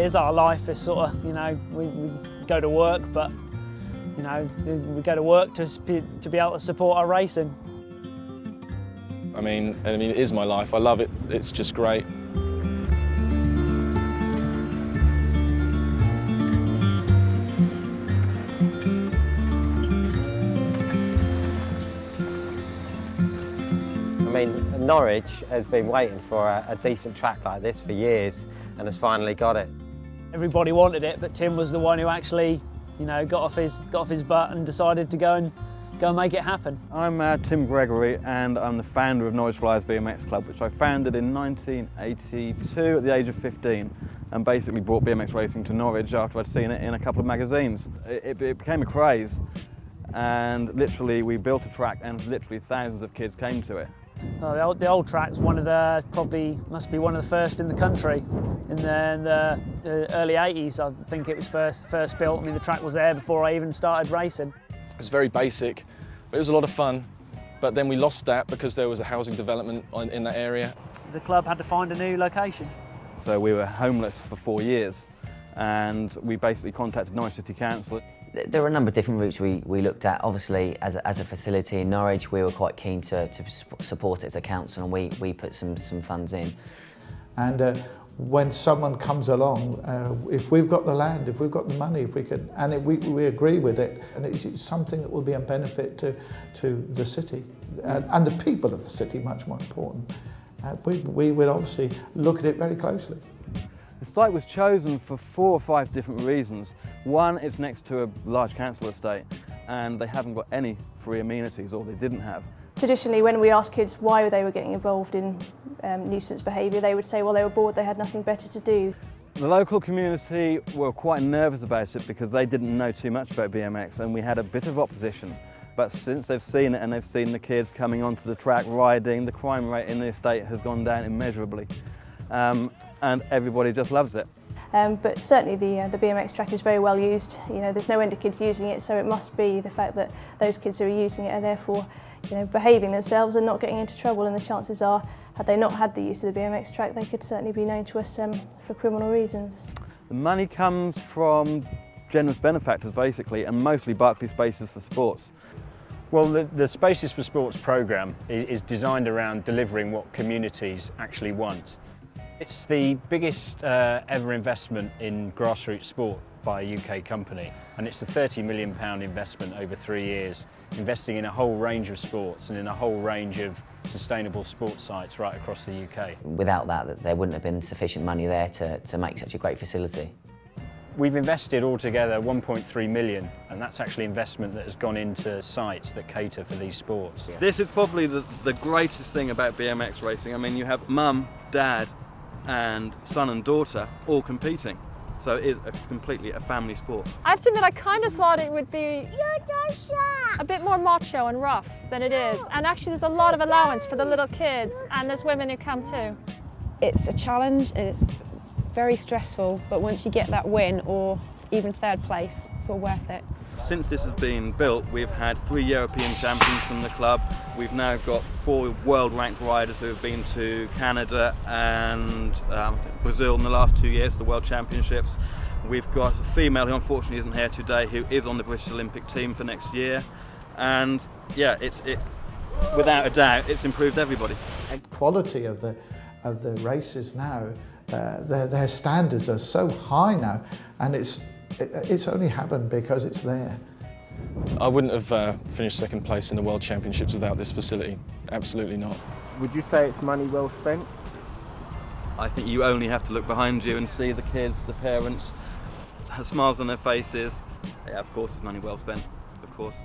is our life. It's sort of, you know, we go to work, but you know, we go to work to be able to support our racing. I mean, it is my life. I love it. It's just great. I mean, Norwich has been waiting for a decent track like this for years and has finally got it. Everybody wanted it, but Tim was the one who actually, you know, got off his butt and decided to go and make it happen. I'm Tim Gregory and I'm the founder of Norwich Flyers BMX Club, which I founded in 1982 at the age of 15 and basically brought BMX racing to Norwich after I'd seen it in a couple of magazines. It became a craze and literally we built a track and literally thousands of kids came to it. Well, the old track's probably must be one of the first in the country. In the early 80s, I think it was first built. I mean, the track was there before I even started racing. It's very basic, but it was a lot of fun. But then we lost that because there was a housing development in that area. The club had to find a new location. So we were homeless for 4 years and we basically contacted Norwich City Council. There were a number of different routes we looked at. Obviously, as a facility in Norwich, we were quite keen to support it as a council, and we put some funds in. And when someone comes along, if we've got the land, if we've got the money, if we can, and we agree with it, and it's something that will be a benefit to the city and the people of the city, much more important, we would obviously look at it very closely. The site was chosen for 4 or 5 different reasons. One, it's next to a large council estate and they haven't got any free amenities, or they didn't have. Traditionally, when we asked kids why they were getting involved in nuisance behaviour, they would say, well, they were bored, they had nothing better to do. The local community were quite nervous about it because they didn't know too much about BMX and we had a bit of opposition. But since they've seen it and they've seen the kids coming onto the track riding, the crime rate in the estate has gone down immeasurably. And everybody just loves it. But certainly the BMX track is very well used. You know, there's no end of kids using it, so it must be the fact that those kids who are using it are therefore, you know, behaving themselves and not getting into trouble. And the chances are, had they not had the use of the BMX track, they could certainly be known to us for criminal reasons. The money comes from generous benefactors basically, and mostly Barclay Spaces for Sports. Well, the Spaces for Sports programme is designed around delivering what communities actually want. It's the biggest ever investment in grassroots sport by a UK company, and it's a £30 million investment over 3 years, investing in a whole range of sports and in a whole range of sustainable sports sites right across the UK. Without that, there wouldn't have been sufficient money there to make such a great facility. We've invested altogether 1.3 million, and that's actually investment that has gone into sites that cater for these sports. This is probably the greatest thing about BMX racing. I mean, you have mum, dad, and son and daughter all competing. So it is completely a family sport. I have to admit, I kind of thought it would be a bit more macho and rough than it is. And actually there's a lot of allowance for the little kids, and there's women who come too. It's a challenge and it's very stressful, but once you get that win or even 3rd place, it's all worth it. Since this has been built, we've had 3 European champions from the club. We've now got 4 world-ranked riders who have been to Canada and Brazil in the last 2 years, the World Championships. We've got a female who unfortunately isn't here today, who is on the British Olympic team for next year. And yeah, it's without a doubt, it's improved everybody. The quality of the races now, their standards are so high now, and it's only happened because it's there. I wouldn't have finished 2nd place in the World Championships without this facility. Absolutely not. Would you say it's money well spent? I think you only have to look behind you and see the kids, the parents, smiles on their faces. Yeah, of course it's money well spent, of course.